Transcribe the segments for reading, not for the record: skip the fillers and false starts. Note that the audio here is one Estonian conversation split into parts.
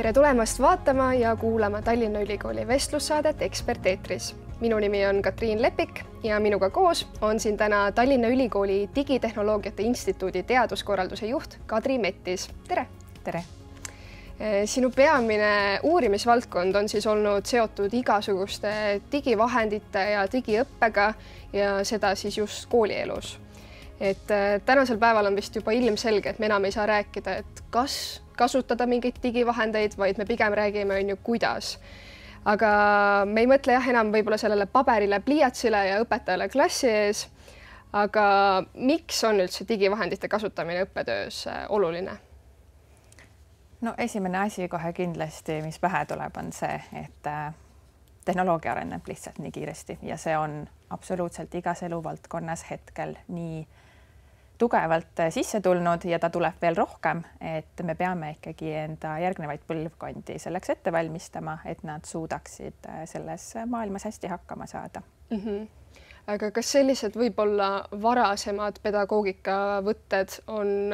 Tere tulemast vaatama ja kuulama Tallinna Ülikooli vestlussaadet Ekspert eetris. Minu nimi on Katriin Lepik ja minuga koos on siin täna Tallinna Ülikooli Digitehnoloogiate Instituudi teaduskorralduse juht Kadri Mettis. Tere! Tere! Sinu peamine uurimisvaldkond on siis olnud seotud igasuguste digivahendite ja digiõppega ja seda siis just koolielus. Tänasel päeval on vist juba ilmselge, et me enam ei saa rääkida, et kas kasutada mingeid digivahendeid, vaid me pigem räägime, kuidas. Aga me ei mõtle enam võib-olla sellele paberile, pliiatsile ja õpetajale klassi ees. Aga miks on üldse digivahendite kasutamine õppetöös oluline? No esimene asi kohe kindlasti, mis pähe tuleb, on see, et tehnoloogia areneb lihtsalt nii kiiresti ja see on absoluutselt igas eluvaldkonnas hetkel nii tugevalt sisse tulnud ja ta tuleb veel rohkem, et me peame ikkagi enda järgnevaid põlvkondi selleks ette valmistama, et nad suudaksid selles maailmas hästi hakkama saada. Aga kas sellised võib-olla varasemad pedagoogikavõtted on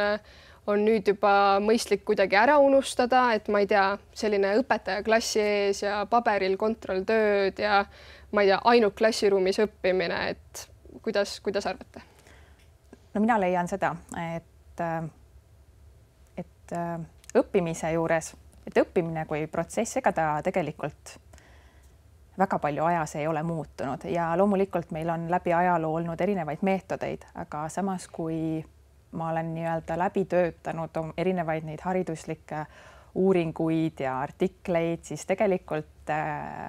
nüüd juba mõistlik kuidagi ära unustada, et ma ei tea, selline õpetaja klassi ees ja paberil kontrolltööd ja ma ei tea, ainult klassiruumis õppimine, et kuidas arvate? No mina leian seda, et õppimise juures, et õppimine kui protsess, ega ta tegelikult väga palju ajas ei ole muutunud ja loomulikult meil on läbi ajaloo olnud erinevaid meetodeid, aga samas kui ma olen nii-öelda läbi töötanud erinevaid neid hariduslikke uuringuid ja artikleid, siis tegelikult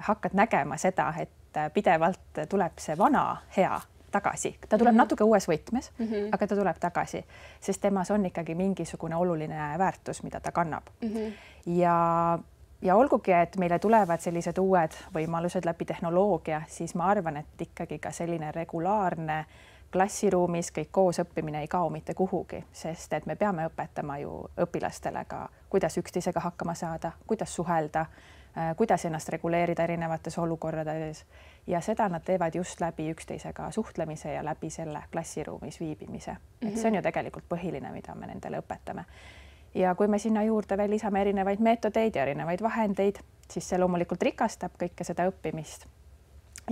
hakkad nägema seda, et pidevalt tuleb see vana hea tagasi. Ta tuleb natuke uues võtmes, aga ta tuleb tagasi, sest temas on ikkagi mingisugune oluline väärtus, mida ta kannab. Ja olgugi, et meile tulevad sellised uued võimalused läbi tehnoloogia, siis ma arvan, et ikkagi ka selline regulaarne klassiruumis kõik koos õppimine ei kao mitte kuhugi, sest et me peame õpetama ju õpilastele ka, kuidas üksteisega hakkama saada, kuidas suhelda, kuidas ennast reguleerida erinevates olukordades ja seda nad teevad just läbi üksteisega suhtlemise ja läbi selle klassiruumis viibimise. Et see on ju tegelikult põhiline, mida me nendele õpetame. Ja kui me sinna juurde veel lisame erinevaid meetodeid ja erinevaid vahendeid, siis see loomulikult rikastab kõike seda õppimist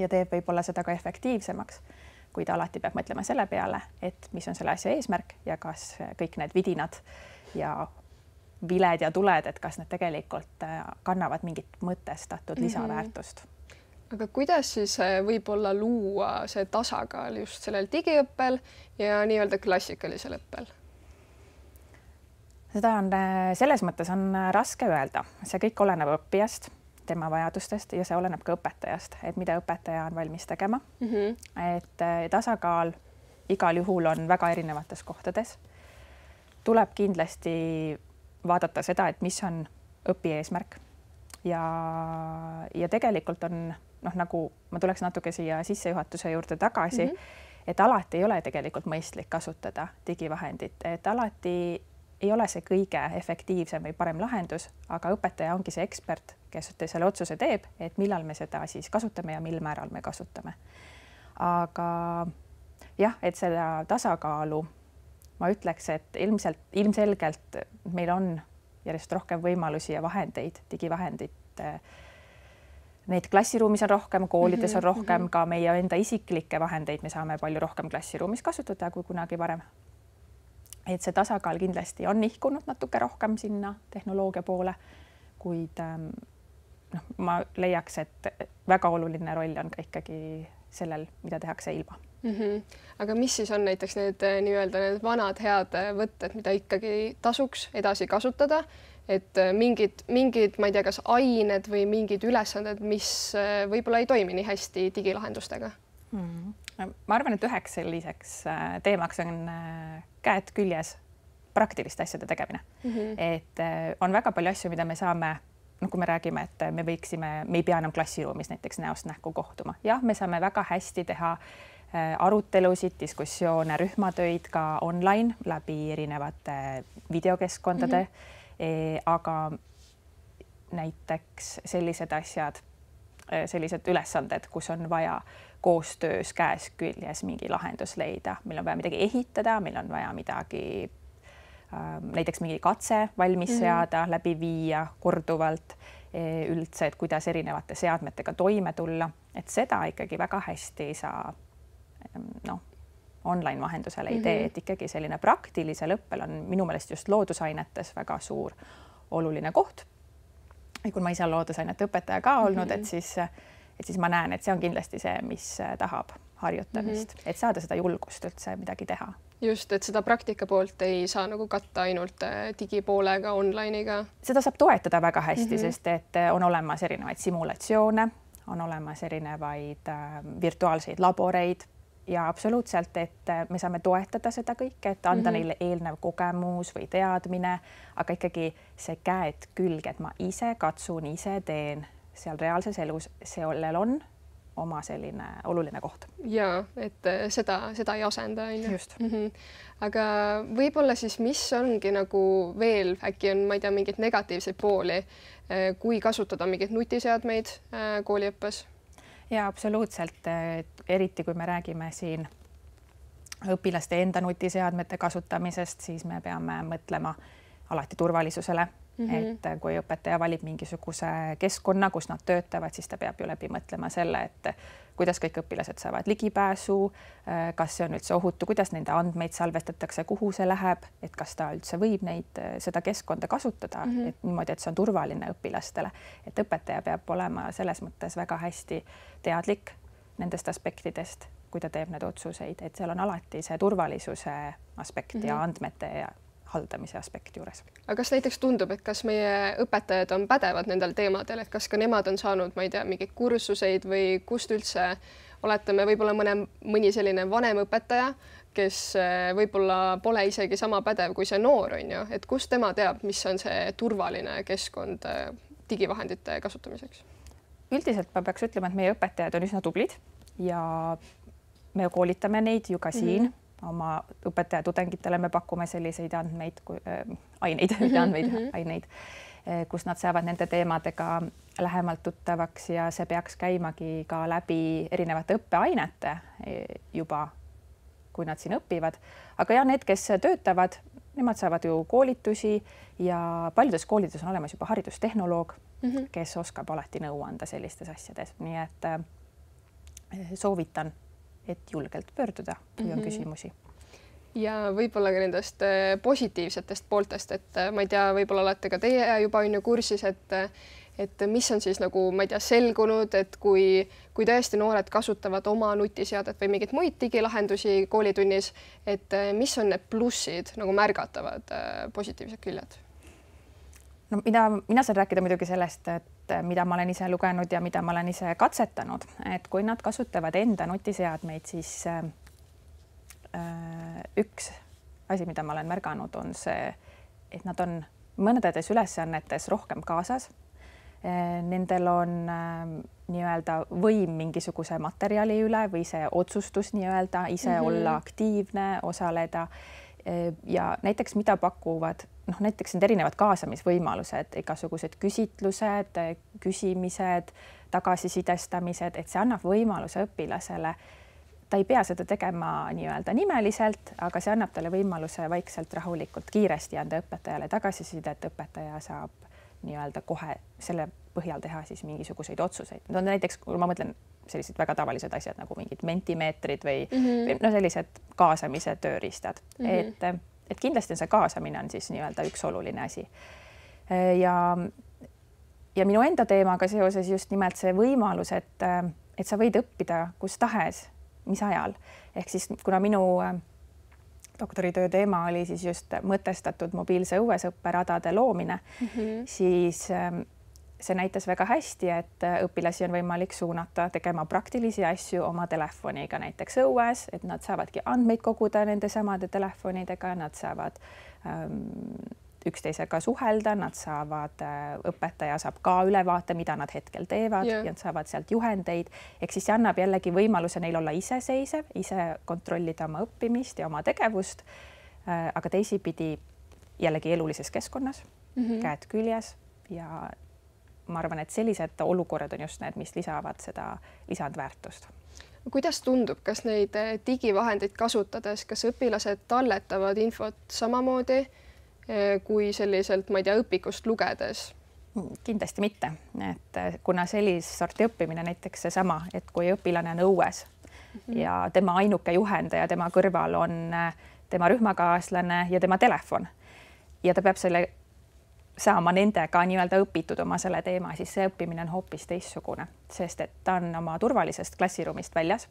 ja teeb võib-olla seda ka efektiivsemaks, kuid alati peab mõtlema selle peale, et mis on selle asja eesmärk ja kas kõik need vidinad ja viled ja tuled, et kas need tegelikult kannavad mingit mõtestatud lisaväärtust. Aga kuidas siis võib-olla luua see tasakaal just sellel digiõppel ja nii-öelda klassikalisel õppel? Seda on selles mõttes on raske öelda. See kõik oleneb õppijast, tema vajadustest ja see oleneb ka õpetajast, et mida õpetaja on valmis tegema. Et tasakaal igal juhul on väga erinevates kohtades. Tuleb kindlasti vaadata seda, et mis on õpi eesmärk ja tegelikult on, nagu ma tuleks natuke siia sissejuhatuse juurde tagasi, et alati ei ole tegelikult mõistlik kasutada digivahendit, et alati ei ole see kõige efektiivsem või parem lahendus, aga õpetaja ongi see ekspert, kes selle otsuse teeb, et millal me seda siis kasutame ja mil määral me kasutame. Aga jah, et seda tasakaalu ma ütleks, et ilmselgelt meil on järjest rohkem võimalusi ja vahendeid, digivahendid. Neid klassiruumis on rohkem, koolides on rohkem, ka meie enda isiklikke vahendeid me saame palju rohkem klassiruumis kasutada kui kunagi varem. Et see tasakaal kindlasti on nihkunud natuke rohkem sinna tehnoloogia poole, kuid ma leiaks, et väga oluline roll on ka ikkagi sellel, mida tehakse ilma. Aga mis siis on näiteks need vanad head võtted, mida ikkagi tasuks edasi kasutada, et mingid, ma ei tea, kas ained või mingid ülesanded, mis võib-olla ei toimi nii hästi digilahendustega? Ma arvan, et üheks selliseks teemaks on käed küljes praktiliste asjade tegemine. Et on väga palju asju, mida me saame, kui me räägime, et me ei pea enam klassiruumis näiteks näost näkku kohtuma. Jah, me saame väga hästi teha arutelusid, diskussioone, rühmatöid ka online läbi erinevate videokeskkondade, aga näiteks sellised asjad, sellised ülesanded, kus on vaja koostöös käes küljes mingi lahendus leida, meil on vaja midagi ehitada, meil on vaja midagi näiteks mingi katse valmis seada, läbi viia korduvalt üldse, et kuidas erinevate seadmetega toime tulla, et seda ikkagi väga hästi ei saa online vahendusel ei tee, et ikkagi selline praktilisel õppel on minu meelest just loodusainetes väga suur oluline koht. Ja kui ma ise loodusainete õpetaja ka olnud, et siis ma näen, et see on kindlasti see, mis tahab harjutamist, et saada seda julgust üldse midagi teha. Just, et seda praktika poolt ei saa nagu katta ainult digipoolega, online'iga. Seda saab toetada väga hästi, sest et on olemas erinevaid simulatsioone, on olemas erinevaid virtuaalseid laboreid ja absoluutselt, et me saame toetada seda kõike, et anda neile eelnev kogemus või teadmine, aga ikkagi see käed külge, et ma ise katsun, ise teen seal reaalses elus, sellel on oma selline oluline koht. Ja, et seda ei asenda. Just. Aga võib-olla siis, mis ongi nagu veel, äkki on, ma ei tea, mingid negatiivseid pooli, kui kasutada mingeid nutiseadmeid kooliõppes? Ja absoluutselt, eriti kui me räägime siin õpilaste enda nutiseadmete kasutamisest, siis me peame mõtlema alati turvalisusele. Et kui õpetaja valib mingisuguse keskkonna, kus nad töötavad, siis ta peab ju läbi mõtlema selle, et kuidas kõik õpilased saavad ligipääsu, kas see on üldse ohutu, kuidas nende andmeid salvestatakse, kuhu see läheb, et kas ta üldse võib seda keskkonda kasutada, et niimoodi, et see on turvaline õpilastele. Et õpetaja peab olema selles mõttes väga hästi teadlik nendest aspektidest, kui ta teeb need otsuseid, et seal on alati see turvalisuse aspekt ja andmete ja haldamise aspekti juures. Aga kas näiteks tundub, et kas meie õpetajad on pädevad nendel teemadel, et kas ka nemad on saanud, ma ei tea, mingeid kursuseid või kust üldse oletame võib-olla mõni selline vanem õpetaja, kes võib-olla pole isegi sama pädev kui see noor on ju, et kust tema teab, mis on see turvaline keskkond digivahendite kasutamiseks? Üldiselt ma peaks ütlema, et meie õpetajad on üsna tublid ja me koolitame neid ju ka siin. Oma õpetaja tudengitele me pakume selliseid aineid, kus nad saavad nende teemadega lähemalt tuttavaks ja see peaks käimagi ka läbi erinevate õppeainete juba, kui nad siin õpivad. Aga ja need, kes töötavad, nemad saavad ju koolitusi ja paljudes koolides on olemas juba haridustehnoloog, kes oskab alati nõu anda sellistes asjades. Nii et soovitan, et julgelt pöörduda, kui on küsimusi. Ja võib-olla ka nendest positiivsetest pooltest, et ma ei tea, võib-olla olete ka teie juba on ju kursis, et mis on siis nagu, ma ei tea, selgunud, et kui tõesti noored kasutavad oma nutiseadet või mingeid muid digilahendusi koolitunnis, et mis on need plussid nagu märgatavad positiivsed küljed? No, mina saan rääkida muidugi sellest, et mida ma olen ise lugenud ja mida ma olen ise katsetanud, et kui nad kasutavad enda nutiseadmeid, siis üks asi, mida ma olen märganud, on see, et nad on mõnedes ülesannetes rohkem kaasas. Nendel on nii-öelda võim mingisuguse materjali üle või see otsustus nii-öelda ise olla aktiivne, osaleda ja näiteks mida pakuvad, näiteks need erinevad kaasamisvõimalused, igasugused küsitlused, küsimised, tagasisidestamised, et see annab võimaluse õpilasele. Ta ei pea seda tegema nii-öelda nimeliselt, aga see annab talle võimaluse vaikselt, rahulikult, kiiresti anda õpetajale tagasisidet, õpetaja saab nii-öelda kohe selle põhjal teha siis mingisuguseid otsuseid. Näiteks, kui ma mõtlen sellised väga tavalised asjad nagu mingid mentimeetrid või sellised kaasamise tööriistad. Et kindlasti see kaasamine on siis nii-öelda üks oluline asi. Ja minu enda teemaga seoses just nimelt see võimalus, et sa võid õppida kus tahes, mis ajal. Ehk siis, kuna minu doktoritöö teema oli siis just mõtestatud mobiilse õuesõpperadade loomine, siis see näitas väga hästi, et õpilasi on võimalik suunata tegema praktilisi asju oma telefoniga näiteks õues, et nad saavadki andmeid koguda nende samade telefonidega, nad saavad üksteisega suhelda, nad saavad, õpetaja saab ka ülevaate, mida nad hetkel teevad ja nad saavad sealt juhendeid. Ehk siis see annab jällegi võimaluse neil olla iseseisev, ise kontrollida oma õppimist ja oma tegevust, aga teisipidi jällegi elulises keskkonnas, käed küljes ja ma arvan, et sellised olukorrad on just need, mis lisavad seda lisandväärtust. Kuidas tundub, kas neid digivahendeid kasutades, kas õpilased talletavad infot samamoodi kui selliselt, ma ei tea, õpikust lugedes? Kindlasti mitte, et kuna sellist sorti õppimine, näiteks seesama, et kui õpilane on õues ja tema ainuke juhendaja tema kõrval on tema rühmakaaslane ja tema telefon ja ta peab selle saama nendega nii-öelda õpitud oma selle teema, siis see õppimine on hoopis teistsugune, sest et ta on oma turvalisest klassiruumist väljas.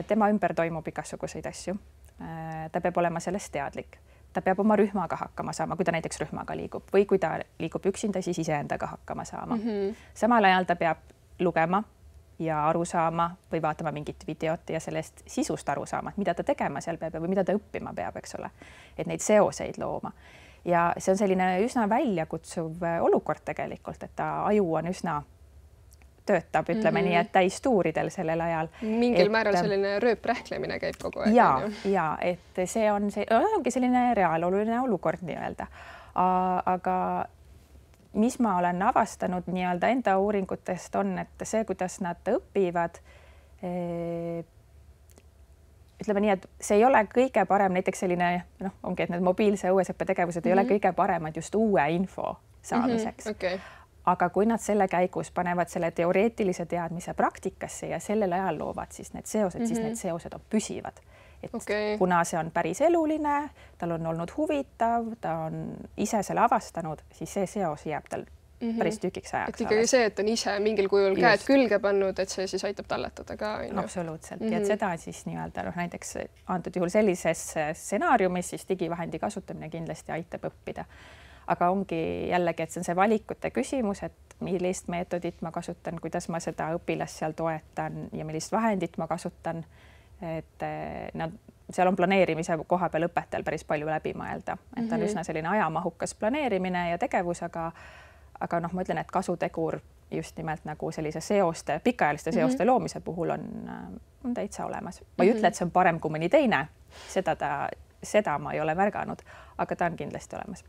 Tema ümber toimub igasuguseid asju. Ta peab olema sellest teadlik. Ta peab oma rühmaga hakkama saama, kui ta näiteks rühmaga liigub või kui ta liigub üksinda, siis iseendaga hakkama saama. Samal ajal ta peab lugema ja aru saama või vaatama mingit videot ja sellest sisust aru saama, et mida ta tegema seal peab või mida ta õppima peab, eks ole, et neid seoseid looma. Ja see on selline üsna väljakutsuv olukord tegelikult, et ta aju on üsna töötab, ütleme nii, et täistuuridel sellel ajal. Mingil määral selline rööprähklemine käib kogu aeg. Ja, et see ongi selline reaaloluline olukord nii-öelda. Aga mis ma olen avastanud nii-öelda enda uuringutest on, et see, kuidas nad õpivad, ütleme nii, et see ei ole kõige parem, näiteks selline, ongi, et need mobiilse õuesõppetegevused ei ole kõige paremad just uue info saamiseks. Aga kui nad selle käigus panevad selle teoreetilise teadmise praktikasse ja sellel ajal loovad siis need seosed, siis need seosed on püsivad. Et kuna see on päris eluline, tal on olnud huvitav, ta on ise selle avastanud, siis see seos jääb tal päris tükiks ajaks. Et ikkagi see, et on ise mingil kujul käed külge pannud, et see siis aitab talletada ka. Absoluutselt. Ja seda siis nii-öelda näiteks antud juhul sellises stsenaariumis siis digivahendi kasutamine kindlasti aitab õppida. Aga ongi jällegi, et see on see valikute küsimus, et millist meetodit ma kasutan, kuidas ma seda õpilast seal toetan ja millist vahendit ma kasutan. Et seal on planeerimise koha peal õpetajal päris palju läbi mõelda. Et on üsna selline ajamahukas planeerimine ja tegevus, aga ma ütlen, et kasutegur just nimelt nagu sellise seoste, pikaajaliste seoste loomise puhul on täitsa olemas. Ma ei ütle, et see on parem kui mõni teine, seda ma ei ole märganud, aga ta on kindlasti olemas.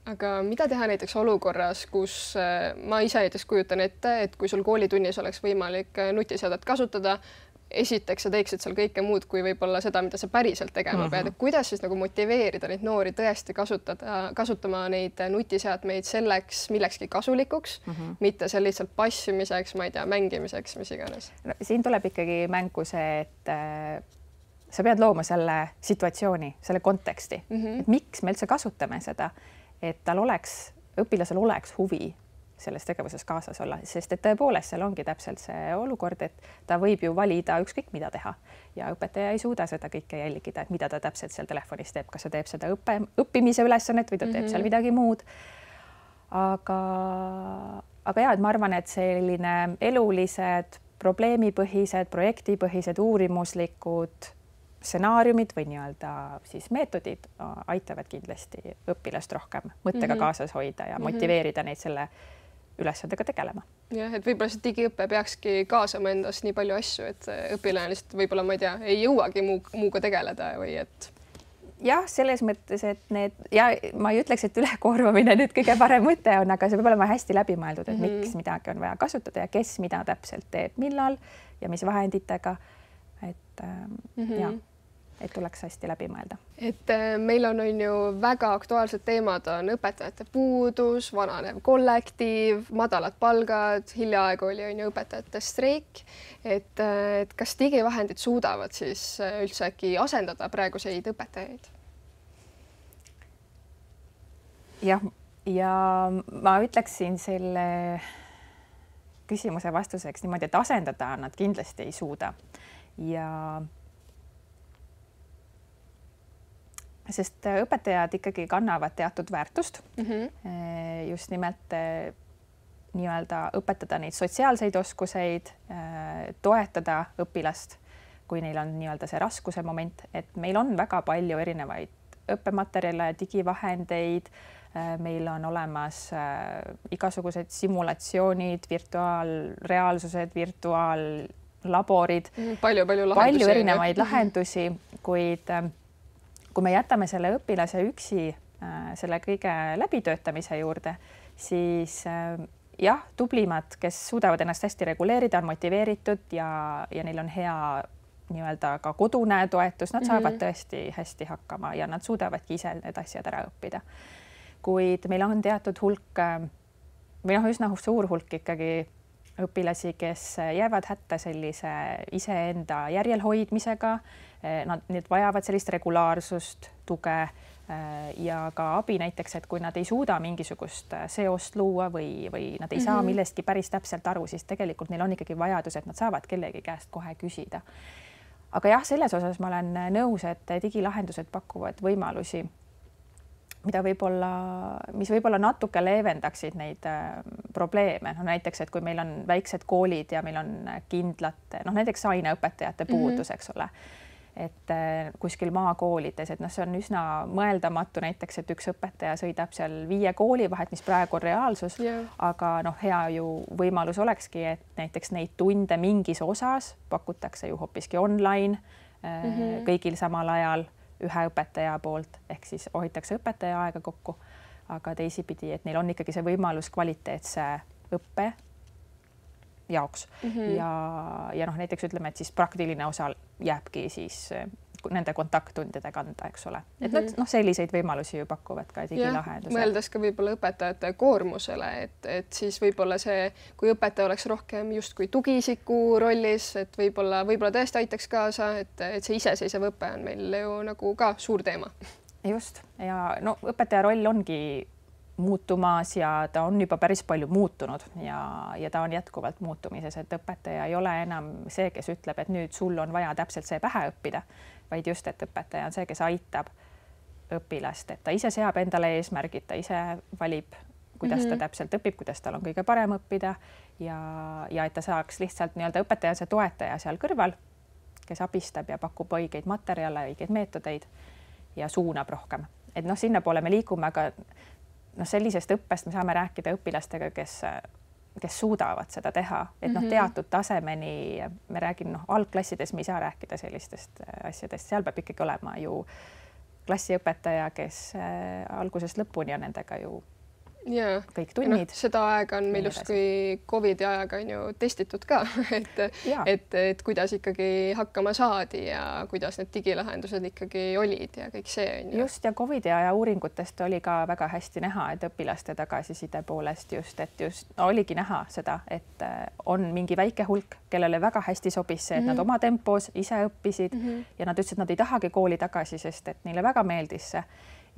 Aga mida teha näiteks olukorras, kus ma ise näiteks kujutan ette, et kui sul koolitunnis oleks võimalik nutiseadet kasutada, esiteks sa teeksid seal kõike muud kui võib-olla seda, mida sa päriselt tegema pead. Kuidas siis nagu motiveerida neid noori tõesti kasutama neid nutiseadmeid selleks millekski kasulikuks, mitte seal lihtsalt passimiseks, ma ei tea, mängimiseks, mis iganes? Siin tuleb ikkagi mängu see, et sa pead looma selle situatsiooni, selle konteksti, et miks me üldse kasutame seda, et õpilasel oleks huvi selles tegevuses kaasas olla, sest et tõepoolest seal ongi täpselt see olukord, et ta võib ju valida ükskõik mida teha ja õpetaja ei suuda seda kõike jälgida, et mida ta täpselt seal telefonis teeb, kas ta teeb seda õppimise ülesannet või ta teeb seal midagi muud. Aga ja, et ma arvan, et selline elulised, probleemipõhised, projektipõhised, uurimuslikud stsenaariumid või nii-öelda siis meetodid aitavad kindlasti õpilast rohkem mõttega kaasas hoida ja motiveerida neid selle ülesandega tegelema. Jah, et võib-olla see digiõpe peakski kaasama endast nii palju asju, et õpilane lihtsalt võib-olla, ma ei tea, ei jõuagi muuga tegeleda või et... Jah, selles mõttes, et ja ma ei ütleks, et ülekoormamine nüüd kõige parem mõte on, aga see peab olema hästi läbimõeldud, et miks midagi on vaja kasutada ja kes mida täpselt teeb, millal ja mis vahenditega. Et tuleks hästi läbi mõelda. Et meil on ju väga aktuaalsed teemad, on õpetajate puudus, vananev kollektiiv, madalad palgad, hiljaaegu oli ju õpetajate streik. Et kas digivahendid suudavad siis üldse äkki asendada praeguseid õpetajaid? Jah, ja ma ütleksin selle küsimuse vastuseks niimoodi, et asendada nad kindlasti ei suuda. Sest õpetajad ikkagi kannavad teatud väärtust. Just nimelt nii-öelda õpetada neid sotsiaalseid oskuseid, toetada õpilast, kui neil on nii-öelda see raskuse moment, et meil on väga palju erinevaid õppematerjale, digivahendeid, meil on olemas igasugused simulatsioonid, virtuaalreaalsused, virtuaallaborid, palju erinevaid lahendusi, kuid kui me jätame selle õpilase üksi selle kõige läbitöötamise juurde, siis jah, tublimad, kes suudavad ennast hästi reguleerida, on motiveeritud ja neil on hea nii-öelda ka kodune toetus, nad saavad tõesti hästi hakkama ja nad suudavadki ise need asjad ära õppida. Kuid meil on teatud hulk või noh, üsna suur hulk ikkagi õpilasi, kes jäävad hätta sellise iseenda järjelhoidmisega. Need vajavad sellist regulaarsust, tuge ja ka abi näiteks, et kui nad ei suuda mingisugust seost luua või nad ei saa millestki päris täpselt aru, siis tegelikult neil on ikkagi vajadus, et nad saavad kellegi käest kohe küsida. Aga jah, selles osas ma olen nõus, et digilahendused pakuvad võimalusi, mis võib-olla natuke leevendaksid neid probleeme. No näiteks, et kui meil on väiksed koolid ja meil on kindlad, näiteks aineõpetajate puudus, eks ole, et kuskil maakoolides, et see on üsna mõeldamatu näiteks, et üks õpetaja sõidab seal 5 kooli vahet, mis praegu on reaalsus, aga hea ju võimalus olekski, et näiteks neid tunde mingis osas pakutakse ju hoopiski online kõigil samal ajal ühe õpetaja poolt, ehk siis hoitakse õpetaja aega kokku, aga teisipidi, et neil on ikkagi see võimalus kvaliteetse õppe jaoks ja näiteks ütleme, et siis praktiline osa jääbki siis nende kontakttundide kanda, eks ole. Et nad selliseid võimalusi ju pakuvad ka digilahendused. Mõeldes ka võib-olla õpetajate koormusele, et siis võib-olla see, kui õpetaja oleks rohkem justkui tugiisiku rollis, et võib-olla tõesti aitaks kaasa, et see iseseisev õpe on meil ju nagu ka suur teema. Just ja õpetaja roll ongi muutumas ja ta on juba päris palju muutunud ja ta on jätkuvalt muutumises, et õpetaja ei ole enam see, kes ütleb, et nüüd sul on vaja täpselt see pähe õppida, vaid just, et õpetaja on see, kes aitab õpilast, et ta ise seab endale eesmärgid, ta ise valib, kuidas ta täpselt õpib, kuidas tal on kõige parem õppida ja et ta saaks lihtsalt nii-öelda õpetaja see toetaja seal kõrval, kes abistab ja pakub õigeid materjale, õigeid meetodeid ja suunab rohkem. Et sinna poole me liigume, aga sellisest õppest me saame rääkida õpilastega, kes suudavad seda teha, et teatud tasemeni me räägin, algklassides me ei saa rääkida sellistest asjadest, seal peab ikkagi olema ju klassiõpetaja, kes algusest lõpuni on nendega ju kõik tunnid. Seda aega on meil justkui COVID-i ajaga on ju testitud ka, et kuidas ikkagi hakkama saadi ja kuidas need digilahendused ikkagi olid ja kõik see on ju. Just ja COVID-i aja uuringutest oli ka väga hästi näha, et õpilaste tagasiside poolest oligi näha seda, et on mingi väike hulk, kellele väga hästi sobis see, et nad oma tempos ise õppisid ja nad ütlesid, et nad ei tahagi kooli tagasi, sest et neile väga meeldis see.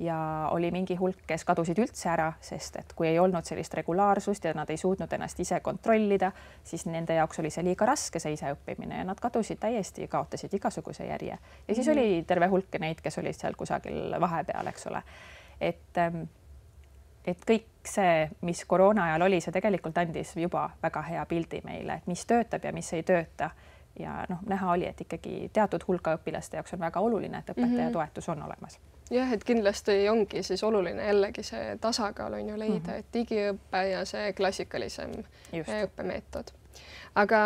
Ja oli mingi hulk, kes kadusid üldse ära, sest et kui ei olnud sellist regulaarsust ja nad ei suutnud ennast ise kontrollida, siis nende jaoks oli see liiga raske see ise õppimine ja nad kadusid täiesti, kaotasid igasuguse järje. Ja siis oli terve hulk neid, kes olid seal kusagil vahepeal, eks ole. Et kõik see, mis koroona ajal oli, see tegelikult andis juba väga hea pildi meile, et mis töötab ja mis ei tööta. Ja näha oli, et ikkagi teatud hulka õpilaste jaoks on väga oluline, et õpetaja toetus on olemas. Jah, et kindlasti ongi siis oluline jällegi see tasakaal on ju leida, et digiõppe ja see klassikalisem õppemeetod. Aga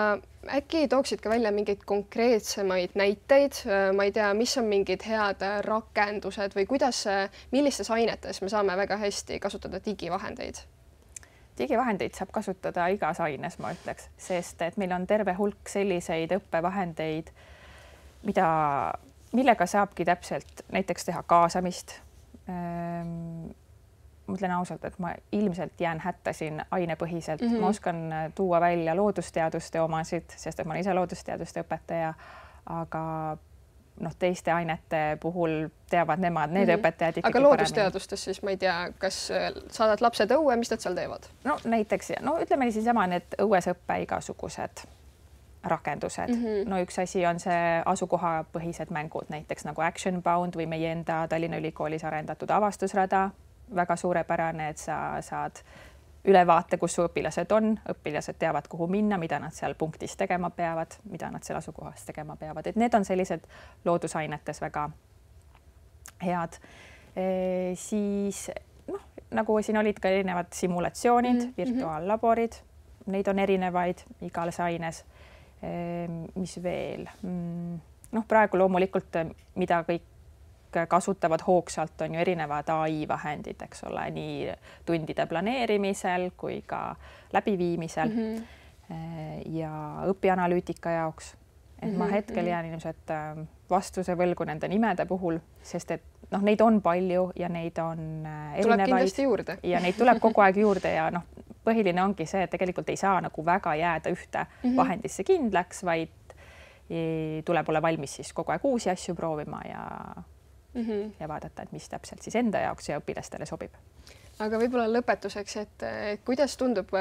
äkki tooksid ka välja mingeid konkreetsemaid näiteid, ma ei tea, mis on mingid head rakendused või millistes ainetes me saame väga hästi kasutada digivahendeid? Digivahendeid saab kasutada igas aines, ma ütleks, sest et meil on terve hulk selliseid õppevahendeid, millega saabki täpselt näiteks teha kaasamist. Mõtlen ausalt, et ma ilmselt jään hätta siin ainepõhiselt. Ma oskan tuua välja loodusteaduste omasid, sest et ma olen ise loodusteaduste õpetaja, aga teiste ainete puhul teavad nemad, need õpetajad ikkagi aga loodusteadustes siis ma ei tea, kas saadad lapsed õue, mis nad seal teevad? Näiteks, ütleme siis sama need õues õppe igasugused rakendused. Üks asi on see asukohapõhised mängud, näiteks nagu Action Bound või meie enda Tallinna Ülikoolis arendatud avastusrada. Väga suurepärane, et sa saad ülevaate, kus su õpilased on, õpilased teavad, kuhu minna, mida nad seal punktis tegema peavad, mida nad seal asukohas tegema peavad. Et need on sellised loodusainetes väga head. Siis nagu siin olid ka erinevad simulatsioonid, virtuaallaborid, neid on erinevaid igales aines. Mis veel? Praegu loomulikult, mida kõik kasutavad hoogsalt, on ju erinevad AI vahendid, eks ole, nii tundide planeerimisel kui ka läbiviimisel ja õpianalüütika jaoks. et ma hetkel jään ilmselt vastuse võlgu nende nimede puhul, sest et noh, neid on palju ja neid on tuleb kindlasti juurde ja neid tuleb kogu aeg juurde ja noh, põhiline ongi see, et tegelikult ei saa nagu väga jääda ühte vahendisse kindlaks, vaid tuleb olla valmis siis kogu aeg uusi asju proovima ja vaadata, et mis täpselt siis enda jaoks ja õpilastele sobib. Aga võib-olla lõpetuseks, et kuidas tundub,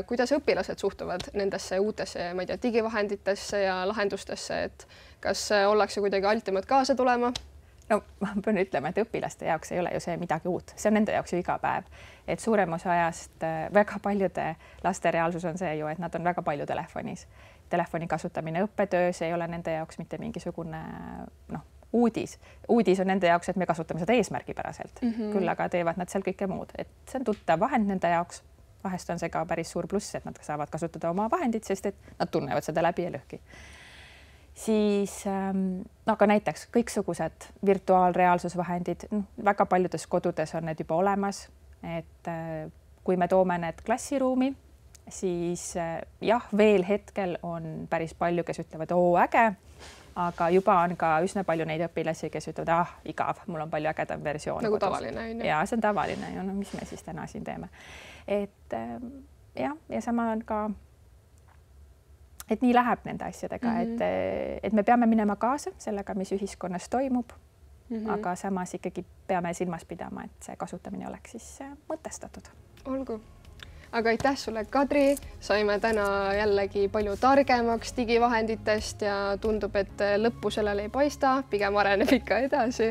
kuidas õpilased suhtuvad nendesse uutesse, ma ei tea, digivahenditesse ja lahendustesse, et kas ollakse kuidagi altimad kaasa tulema? No ma pean ütlema, et õpilaste jaoks ei ole ju see midagi uut, see on nende jaoks ju iga päev, et suurem osa ajast väga paljude laste reaalsus on see ju, et nad on väga palju telefonis. Telefoni kasutamine õppetöös ei ole nende jaoks mitte mingisugune uudis. Uudis on nende jaoks, et me kasutame seda eesmärgipäraselt, küll aga teevad nad seal kõike muud, et see on tuttav vahend nende jaoks. Vahest on see ka päris suur pluss, et nad saavad kasutada oma vahendit, sest et nad tunnevad seda läbi ja lõhki. Siis aga näiteks kõiksugused virtuaalreaalsusvahendid, väga paljudes kodudes on need juba olemas, et kui me toome need klassiruumi, siis jah, veel hetkel on päris palju, kes ütlevad, äge, aga juba on ka üsna palju neid õpilasi, kes ütlevad, igav, mul on palju ägedam versioon. Nagu kodus. Tavaline. Ja see on tavaline. Ja no, mis me siis täna siin teeme? Et jah, ja sama on ka, et nii läheb nende asjadega, et me peame minema kaasa sellega, mis ühiskonnas toimub, aga samas ikkagi peame silmas pidama, et see kasutamine oleks siis mõtestatud. Olgu. Aga aitäh sulle, Kadri, saime täna jällegi palju targemaks digivahenditest ja tundub, et lõppu sellele ei paista, pigem areneb ikka edasi.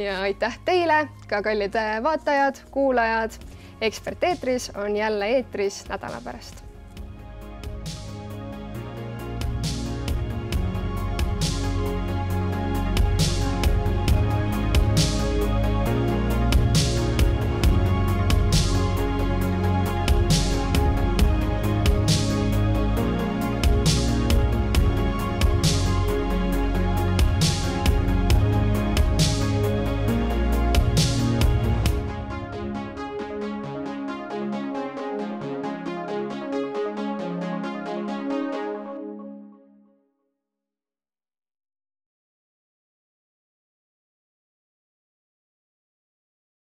Ja aitäh teile, ka kallid vaatajad, kuulajad. Ekspert eetris on jälle eetris nädala pärast.